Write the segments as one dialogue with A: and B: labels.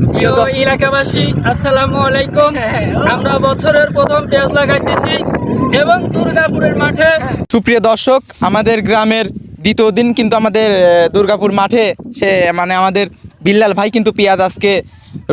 A: প্রিয় এলাকাবাসী, আসসালামু আলাইকুম। আমরা বছরের প্রথম পেঁয়াজ লাগাইতেছি এবং দুর্গাপুরের মাঠে।
B: সুপ্রিয় দর্শক, আমাদের গ্রামের দ্বিতীয় দিন কিন্তু আমাদের দুর্গাপুর মাঠে মানে আমাদের বিল্লাল ভাই কিন্তু পেঁয়াজ আজকে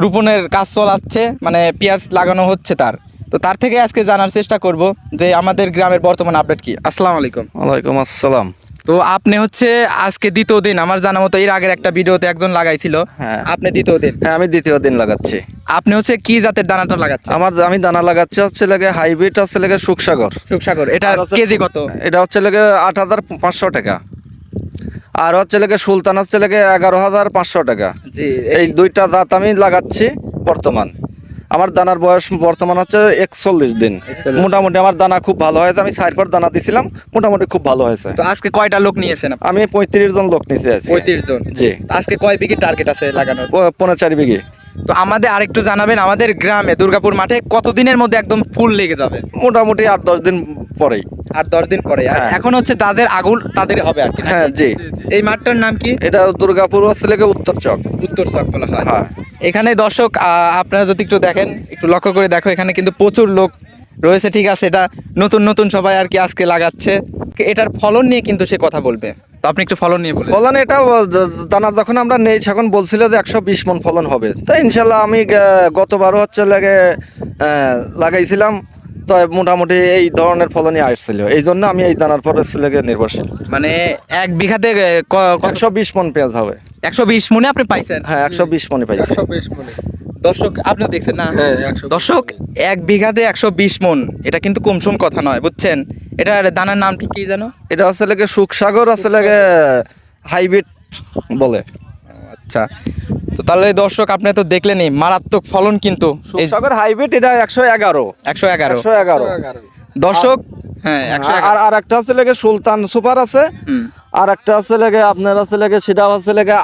B: রোপণের কাজ চলাচ্ছে, মানে পেঁয়াজ লাগানো হচ্ছে তার থেকে আজকে জানার চেষ্টা করব যে আমাদের গ্রামের বর্তমান আপডেট কি। আসসালামু আলাইকুম।
C: ওয়ালাইকুম আসসালাম।
B: তো আপনি হচ্ছে আজকে দ্বিতীয় দিন, আমার জানা মতো এর আগের একটা ভিডিওতে একজন লাগাইছিল।
C: হ্যাঁ।
B: আপনি দ্বিতীয় দিন।
C: হ্যাঁ, আমি দ্বিতীয় দিন লাগাচ্ছি।
B: আপনি হচ্ছে কি জাতের দানাটা লাগাচ্ছেন?
C: আমি দানা লাগাচ্ছি হচ্ছে লাগে হাইব্রিড, আছে লাগে সুখসাগর।
B: সুখসাগর, এটা
C: আর হচ্ছে-
B: কেজি কত?
C: এটা হচ্ছে লাগে 8,500 টাকা। আর হচ্ছে লাগে সুলতান হচ্ছে লাগে 11,500 টাকা।
B: জি,
C: এই দুইটা জাত আমি লাগাচ্ছি বর্তমান। আমার দানার বয়স বর্তমান হচ্ছে 41 দিন।
B: 41
C: মোটামুটি আমার দানা খুব ভালো হয়েছে। আমি 4 পর দানা দিছিলাম, মোটামুটি খুব ভালো হয়েছে।
B: তো আজকে কয়টা লোক নিয়েছেন আপনি?
C: আমি 35 জন লোক নিচে আছি।
B: 35 জন।
C: জি।
B: আজকে কয় বিঘি টার্গেট আছে লাগানোর?
C: 4.5 বিঘে।
B: তো আমাদের আরেকটু জানাবেন, আমাদের গ্রামে দুর্গাপুর মাঠে কতদিনের মধ্যে একদম ফুল লেগে যাবে?
C: মোটামুটি 8-10 দিন পরেই।
B: আর 10 দিন পরে। আর
C: হ্যাঁ।
B: এখন হচ্ছে তাদের আগুন তাদের হবে আর কি, নাকি?
C: হ্যাঁ, জি।
B: এই মাঠটার নাম কি?
C: এটা দুর্গাপুর হচ্ছে লাগে উত্তর চক।
B: উত্তর চক বলা হয়।
C: হ্যাঁ।
B: এখানে দর্শক, আপনারা যদি একটু দেখেন, একটু লক্ষ্য করে দেখো, এখানে কিন্তু প্রচুর লোক রয়েছে। ঠিক আছে, এটা নতুন নতুন সবাই আর কি আজকে লাগাচ্ছে। এটার ফলন নিয়ে কিন্তু সে কথা বলবে, তো আপনি একটু ফলন নিয়ে বলুন।
C: ফলন এটা দানা যখন আমরা নেই এখন বলছিল যে 120 মন ফলন হবে। তো ইনশাল্লাহ আমি গতবারও হচ্ছে লাগে লাগাইছিলাম, তো মোটামুটি এই ধরনের ফলনই আসছিল। এই জন্য আমি এই দানার পর হচ্ছে লাগে নির্ভরশীল।
B: মানে এক বিঘাতে
C: 120 মন পেঁয়াজ হবে।
B: 120 মনে আপনি পাইছেন?
C: হ্যাঁ, 120 মনে পাইছি।
B: দর্শক, আপনিও দেখছেন না? দর্শক, এক বিঘাতে 120 মন, এটা কিন্তু কমসম কথা নয়, বুঝছেন? এটার দানার নাম কি জানো?
C: এটা হচ্ছে লাগে সুখসাগর, আছে লাগে হাইব্রিড বলে।
B: আচ্ছা, তো তাহলে দর্শক, আপনি তো দেখলেনই মারাত্মক ফলন কিন্তু এই
C: সুখসাগর হাইব্রিড, এটা 111।
B: 111 দর্শক। হ্যাঁ, 111।
C: আর একটা আছে লাগে সুলতান সুপার আছে। আর একটা আছে লাগে আপনার আছে লাগে, সেটাও আছে লাগে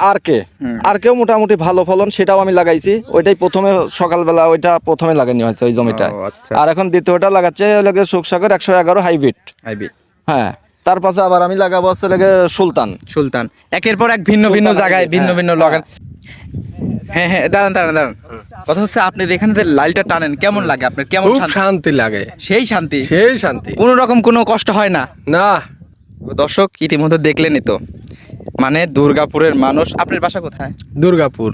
C: আর কেউ মোটামুটি ভালো ফলন, সেটাও আমি লাগাইছি। ওইটাই প্রথমে সকালবেলা ওইটা প্রথমে লাগানো হয়েছে ওই জমিটা।
B: ও, আচ্ছা।
C: আর এখন দ্বিতীয়টা লাগাচ্ছে লাগে সুখসাগর 111 হাইব্রিড। হ্যাঁ, তার পাশে আবার আমি লাগাবো হচ্ছে লাগে সুলতান।
B: একের পর এক ভিন্ন ভিন্ন
C: সুলতান
B: জায়গায়
C: hybrid,
B: ভিন্ন
C: হ্যাঁ,
B: ভিন্ন লাগান। হ্যাঁ হ্যাঁ, দাঁড়ান। কথা হচ্ছে, আপনি যেখানে যে লাইলটা টানেন কেমন লাগে আপনার? কেমন
D: খুব
B: শান্তি?
D: শান্তি লাগে,
B: সেই শান্তি,
D: সেই শান্তি।
B: কোনো রকম কোনো কষ্ট হয় না?
D: না,
B: দর্শক, ইতিমধ্যে দেখলেনই তো, মানে দুর্গাপুরের মানুষ। আপনার বাসা কোথায়?
D: দুর্গাপুর।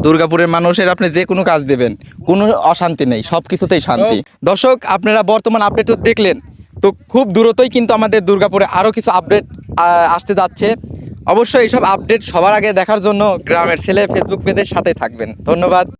B: দুর্গাপুরের মানুষের আপনি যে কোনো কাজ দেবেন, কোনো অশান্তি নেই, সব কিছুতেই শান্তি। দর্শক, আপনারা বর্তমান আপডেট তো দেখলেন, তো খুব দ্রুতই কিন্তু আমাদের দুর্গাপুরে আরও কিছু আপডেট আসতে যাচ্ছে। অবশ্যই এইসব আপডেট সবার আগে দেখার জন্য গ্রামের ছেলে ফেসবুক পেজের সাথে থাকবেন। ধন্যবাদ।